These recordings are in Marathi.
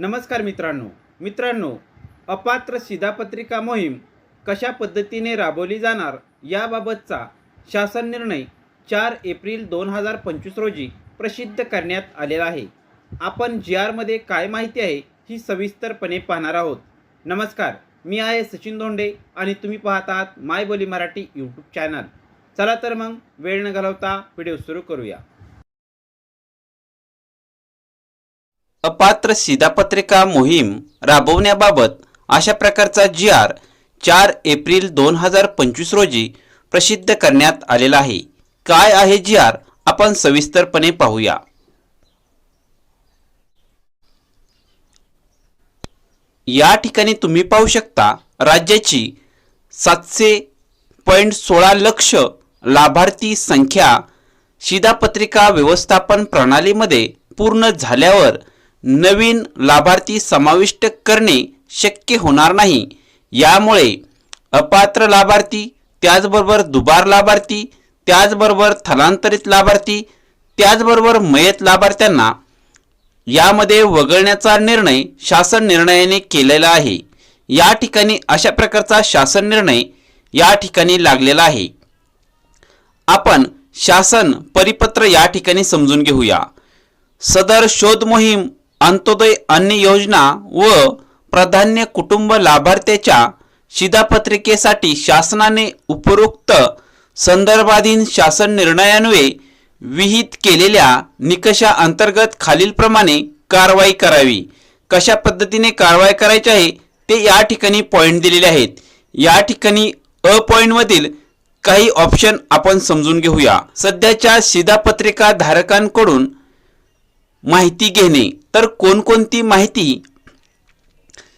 नमस्कार मित्रांनो, अपात्र शिधापत्रिका मोहीम कशा पद्धतीने राबवली जाणार याबाबतचा शासन निर्णय 4 एप्रिल 2025 रोजी प्रसिद्ध करण्यात आलेला आहे। आपण GR मध्ये काय माहिती आहे ही सविस्तरपणे पाहणार आहोत। नमस्कार, मी आहे सचिन धोंडे आणि तुम्ही पाहत आहात माय बोली मराठी यूट्यूब चॅनल। चला तर मग वेळ न घालवता व्हिडिओ सुरू करूया। अपात्र शिधापत्रिका मोहीम राबवण्याबाबत अशा प्रकारचा GR 4 एप्रिल 2025 रोजी प्रसिद्ध करण्यात आलेला आहे। काय आहे GR आपण सविस्तरपणे पाहूया। या ठिकाणी तुम्ही पाहू शकता राज्याची 700.16 लक्ष लाभार्थी संख्या शिधापत्रिका व्यवस्थापन प्रणालीमध्ये पूर्ण झाल्यावर नवीन लाभार्थी समाविष्ट करणे शक्य होणार नाही। यामुळे अपात्र लाभार्थी, त्याचबरोबर दुबार लाभार्थी, त्याचबरोबर स्थलांतरित लाभार्थी, त्याचबरोबर मयत लाभार्थ्यांना यामध्ये वगळण्याचा निर्णय शासन निर्णयाने केलेला आहे। या ठिकाणी अशा प्रकारचा शासन निर्णय या ठिकाणी लागलेला आहे। आपण शासन परिपत्र या ठिकाणी समजून घेऊया। सदर शोध मोहीम अंत्योदय अन्न योजना व प्राधान्य कुटुंब लाभार्थ्याच्या शिधापत्रिकेसाठी शासनाने उपरोक्त संदर्भाधीन शासन निर्णयान्वये विहित केलेल्या निकषा अंतर्गत खालीलप्रमाणे कारवाई करावी। कशा पद्धतीने कारवाई करायची आहे ते या ठिकाणी पॉइंट दिलेले आहेत। या ठिकाणी अ पॉइंट मधील काही ऑप्शन आपण समजून घेऊया। सध्याच्या शिधापत्रिका धारकांकडून माहिती घेणे, तर कोणकोणती माहिती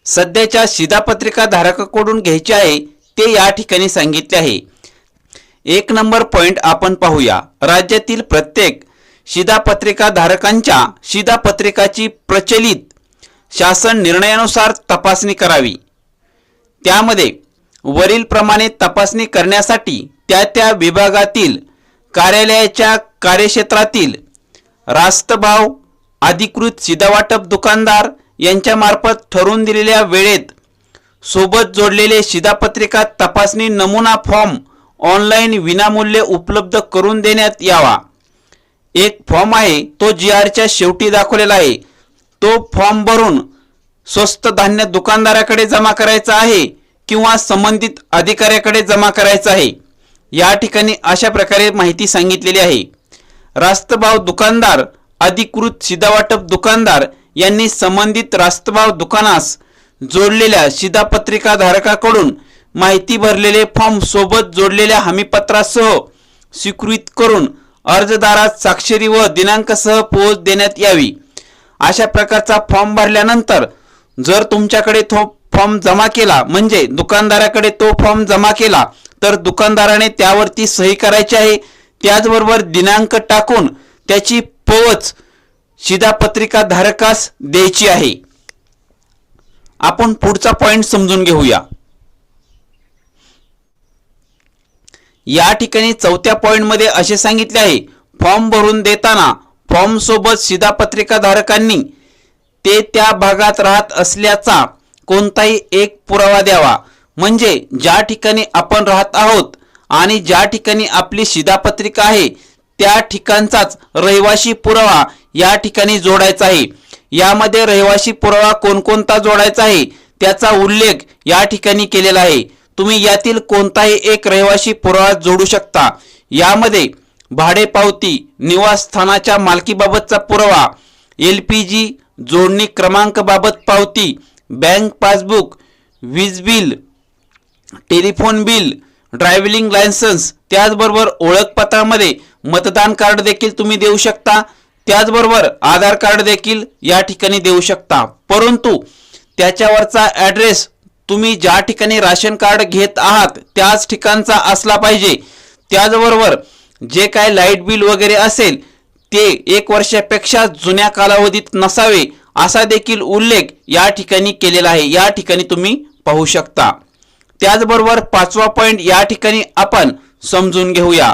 सध्याच्या शिधापत्रिका धारकाकडून घ्यायची आहे ते या ठिकाणी सांगितले आहे। 1 नंबर पॉइंट आपण पाहूया। राज्यातील प्रत्येक शिधापत्रिका धारकांच्या शिधापत्रिकाची प्रचलित शासन निर्णयानुसार तपासणी करावी। त्यामध्ये वरील प्रमाणे तपासणी करण्यासाठी त्या विभागातील कार्यालयाच्या कार्यक्षेत्रातील रास्तभाव अधिकृत शिधावाटप दुकानदार यांच्या मार्फत ठरवून दिलेल्या वेळेत सोबत जोडलेले शिधापत्रिका तपासणी नमुना फॉर्म ऑनलाईन विनामूल्य उपलब्ध करून देण्यात यावा। एक फॉर्म आहे तो GRच्या शेवटी दाखवलेला आहे। तो फॉर्म भरून स्वस्त धान्य दुकानदाराकडे जमा करायचा आहे किंवा संबंधित अधिकाऱ्याकडे जमा करायचा आहे। या ठिकाणी अशा प्रकारे माहिती सांगितलेली आहे। रास्तभाव दुकानदार अधिकृत शिधावाटप दुकानदार यांनी संबंधित रास्तभाव दुकानास जोडलेल्या शिधापत्रिका धारकाकडून माहिती भरलेले फॉर्म सोबत जोडलेल्या हमीपत्रासह स्वीकृत करून अर्जदारास स्वाक्षरी व दिनांकासह पोहोच देण्यात यावी। अशा प्रकारचा फॉर्म भरल्यानंतर जर तुमच्याकडे तो फॉर्म जमा केला, म्हणजे दुकानदाराकडे तो फॉर्म जमा केला, तर दुकानदाराने त्यावरती सही करायची आहे। त्याचबरोबर दिनांक टाकून त्याची पोच शिधापत्रिका धारकास द्यायची आहे। आपण पुढचा पॉइंट समजून घेऊया। या ठिकाणी 4थ्या पॉइंट मध्ये असे सांगितले आहे, फॉर्म भरून देताना फॉर्म सोबत शिधापत्रिका धारकांनी ते त्या भागात राहत असल्याचा कोणताही एक पुरावा द्यावा। म्हणजे ज्या ठिकाणी आपण राहत आहोत आणि ज्या ठिकाणी आपली शिधापत्रिका आहे त्या ठिकाणचाच रहिवासी पुरावा या ठिकाणी जोडायचा आहे। यामध्ये रहिवासी पुरावा कोणकोणता जोडायचा आहे त्याचा उल्लेख या ठिकाणी केलेला आहे। तुम्ही यातील कोणताही एक रहिवासी पुरावा जोडू शकता। यामध्ये भाडे पावती, निवासस्थानाच्या मालकीबाबतचा पुरावा, LPG जोडणी क्रमांक बाबत पावती, बँक पासबुक, वीज bill, telephone bill, driving licence, त्याचबरोबर ओळखपत्रामध्ये मतदान कार्ड देखील तुम्ही देऊ शकता। त्याचबरोबर आधार कार्ड देखील या ठिकाणी देऊ शकता। परंतु त्याच्यावरचा ॲड्रेस तुम्ही ज्या ठिकाणी राशन कार्ड घेत आहात त्याच ठिकाणचा असला पाहिजे। त्याचबरोबर जे काय लाईट बिल वगैरे असेल ते 1 वर्षापेक्षा जुन्या कालावधीत नसावे असा देखील उल्लेख या ठिकाणी केलेला आहे। या ठिकाणी तुम्ही पाहू शकता। त्याचबरोबर 5वा पॉइंट या ठिकाणी आपण समजून घेऊया।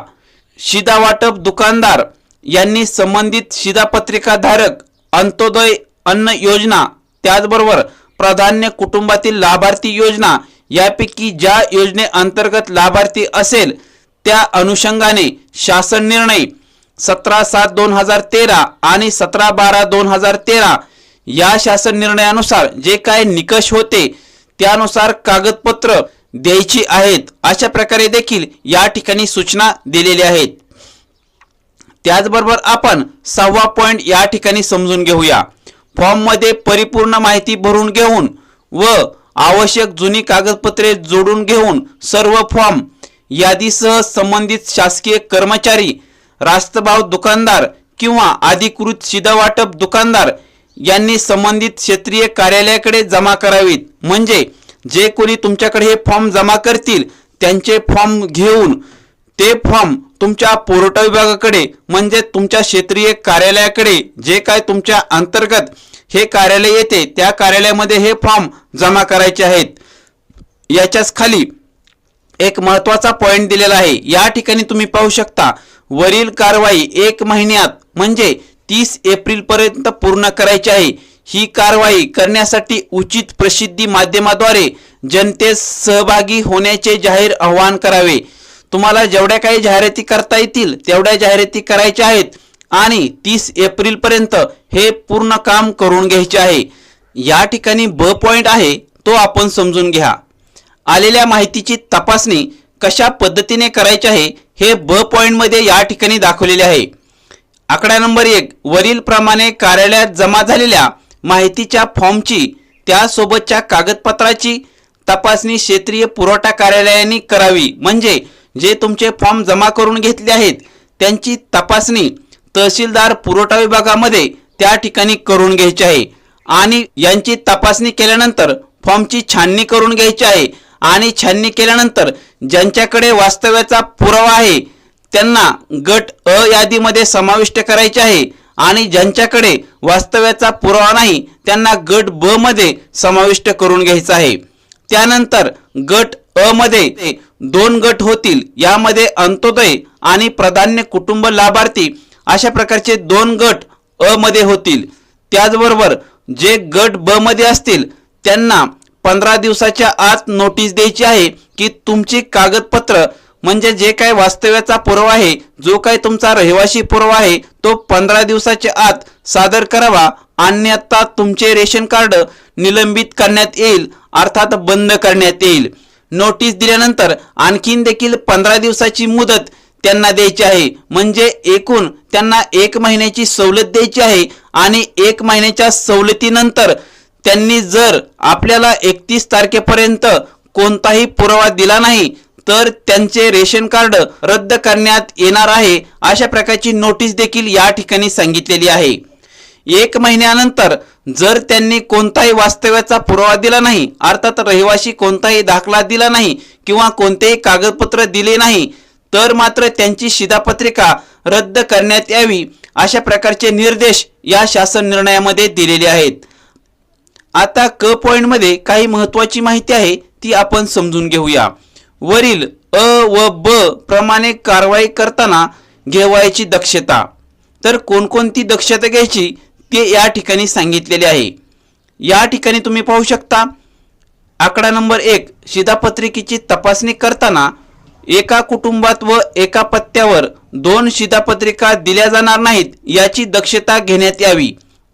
शिधावाटप दुकानदार यांनी संबंधित शिधापत्रिका धारक अंत्योदय अन्न योजना त्याचबरोबर प्राधान्य कुटुंबातील लाभार्थी योजना यापैकी ज्या योजनेअंतर्गत लाभार्थी असेल त्या अनुषंगाने शासन निर्णय 17/7/2013 आणि 17/12/2013 या शासन निर्णयानुसार जे काय निकष होते त्यानुसार कागदपत्र द्यायची आहेत अशा प्रकारे देखील या ठिकाणी सूचना दिलेल्या आहेत। त्याचबरोबर आपण 6वा पॉइंट या ठिकाणी समजून घेऊया। फॉर्म मध्ये परिपूर्ण माहिती भरून घेऊन व आवश्यक जुनी कागदपत्रे जोडून घेऊन सर्व फॉर्म यादीसह संबंधित शासकीय कर्मचारी, रास्तभाव दुकानदार किंवा अधिकृत शिधावाटप दुकानदार यांनी संबंधित क्षेत्रीय कार्यालयाकडे जमा करावीत। म्हणजे जे कोणी तुमच्याकडे हे फॉर्म जमा करतील त्यांचे फॉर्म घेऊन ते फॉर्म तुमच्या पुरवठा विभागाकडे म्हणजे तुमच्या क्षेत्रीय कार्यालयाकडे जे काय तुमच्या अंतर्गत हे कार्यालय येते त्या कार्यालयामध्ये हे फॉर्म जमा करायचे आहेत। याच्याच खाली एक महत्त्वाचा पॉइंट दिलेला आहे। या ठिकाणी तुम्ही पाहू शकता वरील कारवाई 1 महिन्यात म्हणजे 30 एप्रिल पर्यंत पूर्ण करायची आहे। ही कारवाई करण्यासाठी उचित प्रसिद्धी माध्यमाद्वारे जनतेस सहभागी होण्याचे जाहीर आवाहन करावे। तुम्हाला जेवढ्या काही जाहिराती करता येतील तेवढ्या जाहिराती करायच्या आहेत आणि 30 एप्रिल पर्यंत हे पूर्ण काम करून घ्यायचे आहे। या ठिकाणी ब पॉइंट आहे तो आपण समजून घ्या। आलेल्या माहितीची तपासणी कशा पद्धतीने करायची आहे हे ब पॉइंट मध्ये या ठिकाणी दाखवलेले आहे। आकडा नंबर 1 वरील प्रमाणे कार्यालयात जमा झालेल्या माहितीच्या फॉर्मची त्यासोबतच्या कागदपत्राची तपासणी क्षेत्रीय पुरवठा कार्यालयाने करावी। म्हणजे जे तुमचे फॉर्म जमा करून घेतले आहेत त्यांची तपासणी तहसीलदार पुरवठा विभागामध्ये त्या ठिकाणी करून घ्यायची आहे आणि यांची तपासणी केल्यानंतर फॉर्मची छाननी करून घ्यायची आहे आणि छाननी केल्यानंतर ज्यांच्याकडे वास्तव्याचा पुरावा आहे त्यांना गट अ यादीमध्ये समाविष्ट करायचे आहे आणि ज्यांच्याकडे वास्तव्याचा पुरावा नाही त्यांना गट ब मध्ये समाविष्ट करून घ्यायचा आहे। त्यानंतर गट अ मध्ये 2 गट होतील। यामध्ये अंत्योदय आणि प्राधान्य कुटुंब लाभार्थी अशा प्रकारचे 2 गट अ मध्ये होतील। त्याचबरोबर जे गट ब मध्ये असतील त्यांना 15 दिवसाच्या आत नोटीस द्यायची आहे की तुमची कागदपत्र म्हणजे जे काय वास्तव्याचा पुरावा आहे जो काय तुमचा रहिवासी पुरावा आहे तो 15 दिवसाच्या आत सादर करावा, अन्यथा तुमचे रेशन कार्ड निलंबित करण्यात येईल अर्थात बंद करण्यात येईल। नोटीस दिल्यानंतर आणखीन देखील 15 दिवसाची मुदत त्यांना द्यायची आहे। म्हणजे एकूण त्यांना 1 महिन्याची सवलत द्यायची आहे आणि 1 महिन्याच्या सवलतीनंतर त्यांनी जर आपल्याला 31 तारखेपर्यंत कोणताही पुरावा दिला नाही तर त्यांचे रेशन कार्ड रद्द करण्यात येणार आहे अशा प्रकारची नोटीस देखील या ठिकाणी सांगितलेली आहे। 1 महिन्यानंतर जर त्यांनी कोणताही वास्तव्याचा पुरावा दिला नाही अर्थात रहिवासी कोणताही दाखला दिला नाही किंवा कोणतेही कागदपत्र दिले नाही तर मात्र त्यांची शिधापत्रिका रद्द करण्यात यावी अशा प्रकारचे निर्देश या शासन निर्णयामध्ये दिलेले आहेत। आता क पॉइंट मध्ये काही महत्त्वाची माहिती आहे ती आपण समजून घेऊया। वरील अ व ब प्रमाणे कारवाई करताना घेवायची दक्षता। तर कोणकोणती दक्षता घ्यायची ते या ठिकाणी सांगितलेले आहे। या ठिकाणी तुम्ही पाहू शकता आकडा नंबर 1 शिधापत्रिकेची तपासणी करताना एका कुटुंबात व एका पत्त्यावर 2 शिधापत्रिका दिल्या जाणार नाहीत याची दक्षता घेण्यात यावी।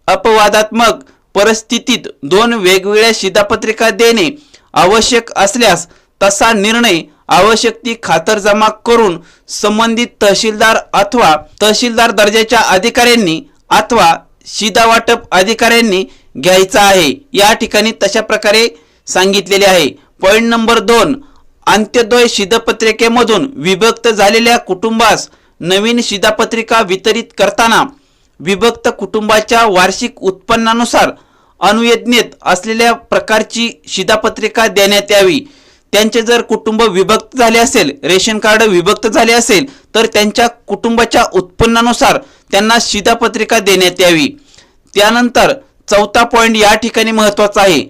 अपवादात्मक परिस्थितीत 2 वेगवेगळ्या शिधापत्रिका देणे आवश्यक असल्यास तसा निर्णय आवश्यक ती खातरजमा करून संबंधित तहसीलदार अथवा तहसीलदार दर्जाच्या अधिकाऱ्यांनी अथवा शिधावाटप अधिकाऱ्यांनी घ्यायचा आहे। या ठिकाणी तशा प्रकारे सांगितलेले आहे। पॉइंट नंबर 2 अंत्योदय शिधापत्रिकेमधून विभक्त झालेल्या कुटुंबास नवीन शिधापत्रिका वितरित करताना विभक्त कुटुंबाच्या वार्षिक उत्पन्नानुसार अनुयोजनेत असलेल्या प्रकारची शिधापत्रिका देण्यात यावी। त्यांचे जर कुटुंब विभक्त झाले असेल, रेशन कार्ड विभक्त झाले असेल तर त्यांच्या कुटुंबाच्या उत्पन्नानुसार त्यांना शिधापत्रिका देण्यात यावी। त्यानंतर 4था पॉइंट या ठिकाणी महत्त्वाचा आहे।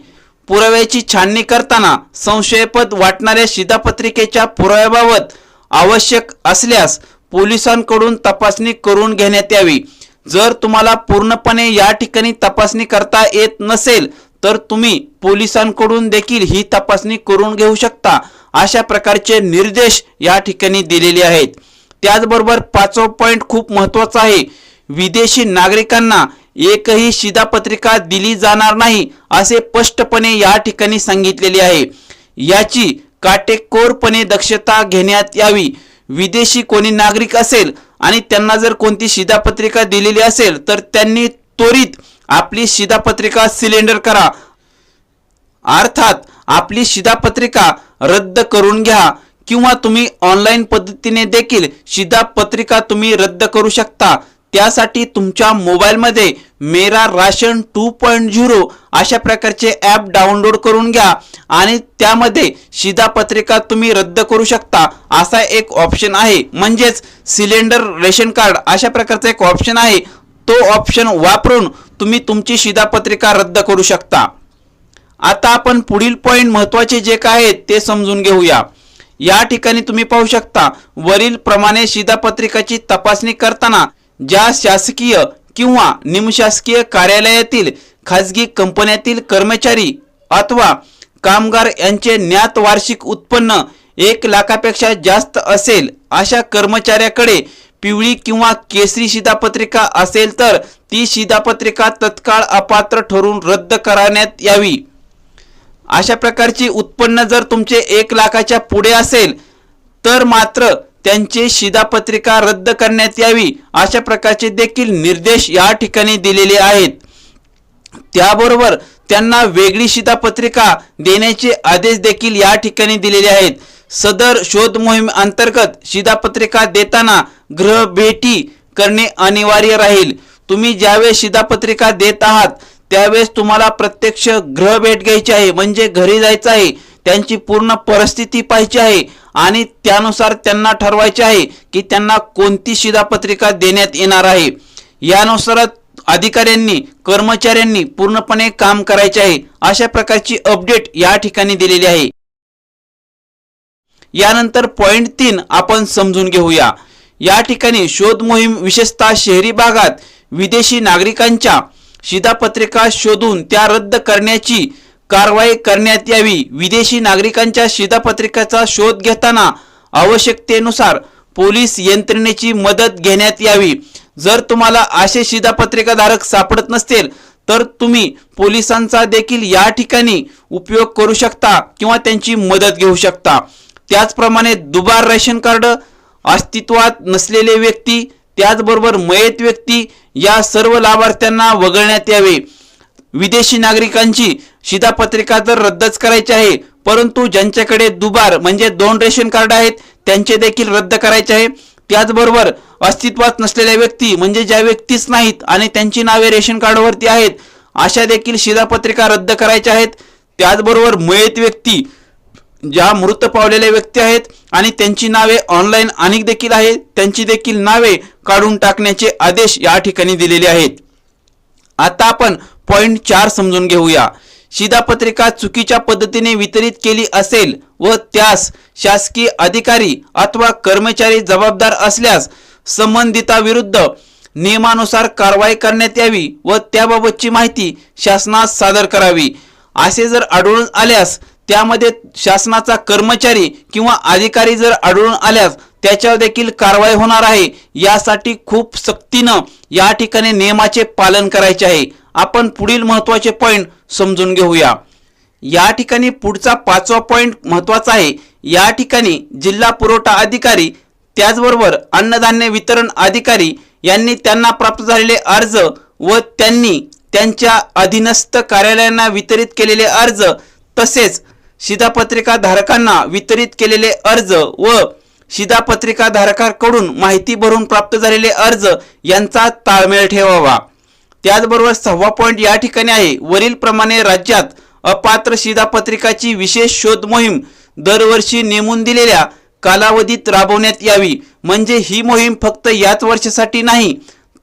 पुराव्याची छाननी करताना संशयास्पद वाटणाऱ्या शिधापत्रिकेच्या पुराव्याबाबत आवश्यक असल्यास पोलिसांकडून तपासणी करून घेण्यात यावी। जर तुम्हाला पूर्णपणे या ठिकाणी तपासणी करता येत नसेल तर तुम्ही पोलिसांकडून देखील ही तपासणी करून घेऊ शकता, अशा प्रकारचे निर्देश या ठिकाणी दिलेले आहेत. त्याचबरोबर 5वा पॉइंट खूप महत्त्वाचा आहे. विदेशी नागरिकांना एकही शिधापत्रिका दिली जाणार नाही असे स्पष्टपणे या ठिकाणी सांगितलेले आहे. याची काटेकोरपणे दक्षता घेण्यात यावी. विदेशी कोणी नागरिक असेल आणि त्यांना जर कोणती शिधापत्रिका दिलेली असेल तर त्यांनी त्वरित आपली शिधापत्रिका सिलेंडर करा, अर्थात आपली शिधापत्रिका रद्द करून घ्या, किंवा तुम्ही ऑनलाईन पद्धतीने देखील शिधापत्रिका तुम्ही रद्द करू शकता. त्यासाठी तुमच्या मोबाईलमध्ये मेरा राशन 2.0 अशा प्रकारचे ॲप डाउनलोड करून घ्या आणि त्यामध्ये शिधापत्रिका तुम्ही रद्द करू शकता असा एक ऑप्शन आहे. म्हणजेच सिलेंडर रेशन कार्ड अशा प्रकारचा एक ऑप्शन आहे. तो ऑप्शन वापरून तुम्ही तुमची शिधापत्रिका रद्द करू शकता. आता आपण पुढील पॉइंट महत्त्वाचे जे काय आहेत ते समजून घेऊया. या ठिकाणी तुम्ही पाहू शकता, वरील प्रमाणे शिधापत्रिकाची तपासणी करताना ज्या शासकीय किंवा निमशासकीय कार्यालयातील खाजगी कंपन्यातील कर्मचारी अथवा कामगार यांचे ज्ञात वार्षिक उत्पन्न 1 लाखापेक्षा जास्त असेल अशा कर्मचाऱ्याकडे पिवळी किंवा केसरी शिधापत्रिका असेल तर ती शिधापत्रिका तत्काळ अपात्र ठरून रद्द करण्यात यावी. अशा प्रकारची उत्पन्न जर तुमचे 1 लाखाच्या पुढे असेल तर मात्र त्यांची शिधापत्रिका रद्द करण्यात यावी. अशा प्रकारचे देखील निर्देश या ठिकाणी दिलेले आहेत. त्याबरोबर त्यांना वेगळी शिधापत्रिका देण्याचे आदेश देखील या ठिकाणी दिलेले आहेत. सदर शोध मोहीम अंतर्गत शिधापत्रिका देताना गृह भेटी करणे अनिवार्य राहील. तुम्ही ज्यावेळेस शिधापत्रिका देत आहात त्यावेळेस तुम्हाला प्रत्यक्ष गृह भेट घ्यायची आहे, म्हणजे घरी जायचं आहे, त्यांची पूर्ण परिस्थिती पाहायची आहे आणि त्यानुसार त्यांना ठरवायचे आहे की त्यांना कोणती शिधापत्रिका देण्यात येणार आहे. यानुसार अधिकाऱ्यांनी कर्मचाऱ्यांनी पूर्णपणे काम करायचे आहे. अशा प्रकारची अपडेट या ठिकाणी दिलेली आहे. यानंतर पॉइंट 3 आपण समजून घेऊया. या ठिकाणी शोध मोहीम विशेषतः शहरी भागात विदेशी नागरिकांच्या शिधापत्रिका शोधून त्या रद्द करण्याची कारवाई करण्यात यावी. विदेशी नागरिकांच्या शिधापत्रिकाचा शोध घेताना आवश्यकतेनुसार पोलीस यंत्रणेची मदत घेण्यात यावी. जर तुम्हाला असे शिधापत्रिकाधारक सापडत नसतील तर तुम्ही पोलिसांचा देखील या ठिकाणी उपयोग करू शकता किंवा त्यांची मदत घेऊ शकता. त्याचप्रमाणे दुबार रेशन कार्ड, अस्तित्वात नसलेले व्यक्ती, त्याचबरोबर मयत व्यक्ती या सर्व लाभार्थ्यांना वगळण्यात यावे. विदेशी नागरिकांची शिधापत्रिका तर रद्दच करायची आहे, परंतु ज्यांच्याकडे दुबार म्हणजे 2 रेशन कार्ड आहेत त्यांचे देखील रद्द करायचे आहे. त्याचबरोबर अस्तित्वात नसलेल्या व्यक्ती म्हणजे ज्या व्यक्तीच नाहीत आणि त्यांची नावे रेशन कार्डवरती आहेत अशा देखील शिधापत्रिका रद्द करायच्या आहेत. त्याचबरोबर मयत व्यक्ती ज्या मृत पावलेल्या व्यक्ती आहेत आणि त्यांची नावे ऑनलाईन अनेक देखील आहेत त्यांची देखील नावे काढून टाकण्याचे आदेश या ठिकाणी दिलेले आहेत. आता आपण पॉइंट 4 समजून घेऊया. शिधापत्रिका चुकीच्या पद्धतीने वितरित केली असेल व त्यास शासकीय अधिकारी अथवा कर्मचारी जबाबदार असल्यास संबंधिताविरुद्ध नियमानुसार कारवाई करण्यात यावी व त्याबाबतची माहिती शासनास सादर करावी. असे जर आढळून आल्यास त्यामध्ये शासनाचा कर्मचारी किंवा अधिकारी जर आढळून आल्यास त्याच्यावर देखील कारवाई होणार आहे. यासाठी खूप सक्तीनं या ठिकाणी नियमाचे पालन करायचे आहे. आपण पुढील महत्त्वाचे पॉइंट समजून घेऊया. या ठिकाणी पुढचा 5वा पॉइंट महत्त्वाचा आहे. या ठिकाणी जिल्हा पुरवठा अधिकारी त्याचबरोबर अन्नधान्य वितरण अधिकारी यांनी त्यांना प्राप्त झालेले अर्ज व त्यांनी त्यांच्या अधीनस्थ कार्यालयांना वितरित केलेले अर्ज तसेच शिधापत्रिका धारकांना वितरित केलेले अर्ज व शिधापत्रिका धारकांकडून माहिती भरून प्राप्त झालेले अर्ज यांचा ताळमेळ ठेवावा. त्याचबरोबर 6वा पॉइंट या ठिकाणी आहे. वरील प्रमाणे राज्यात अपात्र शिधापत्रिकाची विशेष शोध मोहीम दरवर्षी नेमून दिलेल्या कालावधीत राबवण्यात यावी. म्हणजे ही मोहीम फक्त याच वर्षासाठी नाही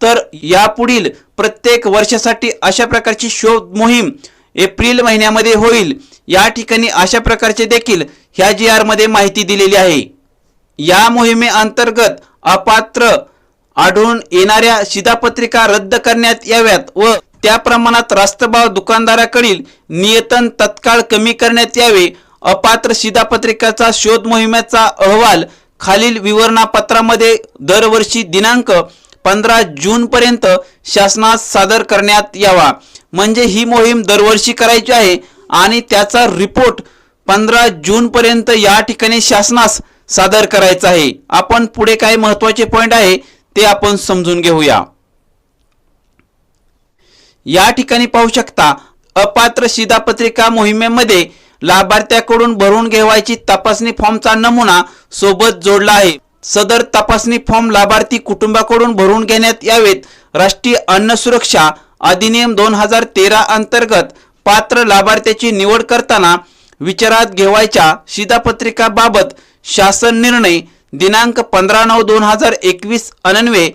तर यापुढील प्रत्येक वर्षासाठी अशा प्रकारची शोध मोहीम एप्रिल महिन्यामध्ये होईल. या ठिकाणी अशा प्रकारचे देखील ह्या GR मध्ये माहिती दिलेली आहे. या मोहिमेअंतर्गत अपात्र आढळून येणाऱ्या शिधापत्रिका रद्द करण्यात याव्यात व त्या प्रमाणात रास्तभाव दुकानदाराकडील नियतन तत्काळ कमी करण्यात यावे. अपात्र शिधापत्रिकाचा शोध मोहिमेचा अहवाल खालील विवरणपत्रामध्ये दरवर्षी दिनांक 15 जून पर्यंत शासनास सादर करण्यात यावा. म्हणजे ही मोहीम दरवर्षी करायची आहे आणि त्याचा रिपोर्ट 15 जून पर्यंत या ठिकाणी शासनास सादर करायचा आहे. आपण पुढे काय महत्त्वाचे पॉइंट आहे ते आपण समजून घेऊया. या ठिकाणी पाहू शकता, अपात्र शिधापत्रिका मोहिमेमध्ये लाभार्थ्याकडून भरून घ्यावयाची तपासणी फॉर्मचा नमुना सोबत जोडला आहे. सदर तपासणी फॉर्म लाभार्थी कुटुंबाकडून भरून घेण्यात यावेत. राष्ट्रीय अन्न सुरक्षा अधिनियम 2013 अंतर्गत पात्र लाभार्थ्याची निवड करताना विचारात घेवायच्या शिधापत्रिकाबाबत शासन निर्णय दिनांक 15/9/2021 अन्वये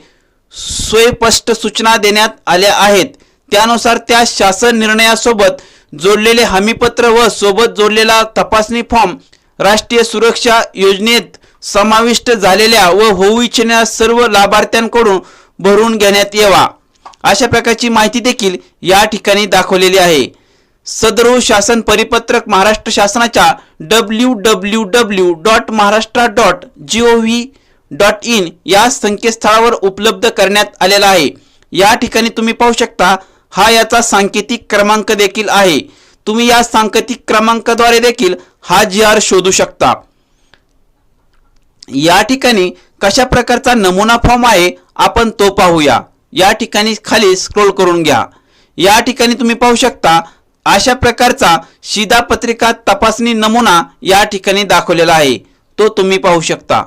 सुस्पष्ट सूचना देण्यात आल्या आहेत. त्यानुसार त्या शासन निर्णयासोबत जोडलेले हमीपत्र व सोबत जोडलेला तपासणी फॉर्म राष्ट्रीय सुरक्षा योजनेत समाविष्ट झालेल्या व होऊ इच्छिणाऱ्या सर्व लाभार्थ्यांकडून भरून घेण्यात यावा. अशा प्रकारची माहिती देखील या ठिकाणी दाखवलेली आहे. सदर शासन परिपत्रक महाराष्ट्र शासनाच्या www.maharashtra.gov.in या संकेतस्थळावर उपलब्ध करण्यात आलेला आहे. या ठिकाणी तुम्ही पाहू शकता, हा याचा सांकेतिक क्रमांक देखील आहे. तुम्ही या सांकेतिक क्रमांकाद्वारे देखील हा GR शोधू शकता. या ठिकाणी कशा प्रकारचा नमुना फॉर्म आहे आपण तो पाहूया. या ठिकाणी खाली स्क्रोल करून घ्या. या ठिकाणी तुम्ही पाहू शकता, अशा प्रकारचा शिधापत्रिका तपासणी नमुना या ठिकाणी दाखवलेला आहे. तो तुम्ही पाहू शकता.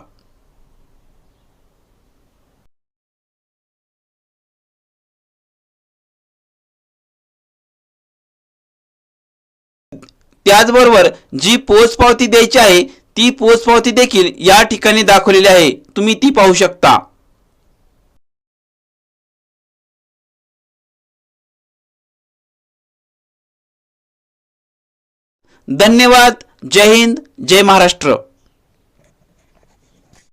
त्याचबरोबर जी पोचपावती द्यायची आहे ती पोचपावती देखील या ठिकाणी दाखवलेली आहे. तुम्ही ती पाहू शकता. धन्यवाद. जय हिंद, जय महाराष्ट्र.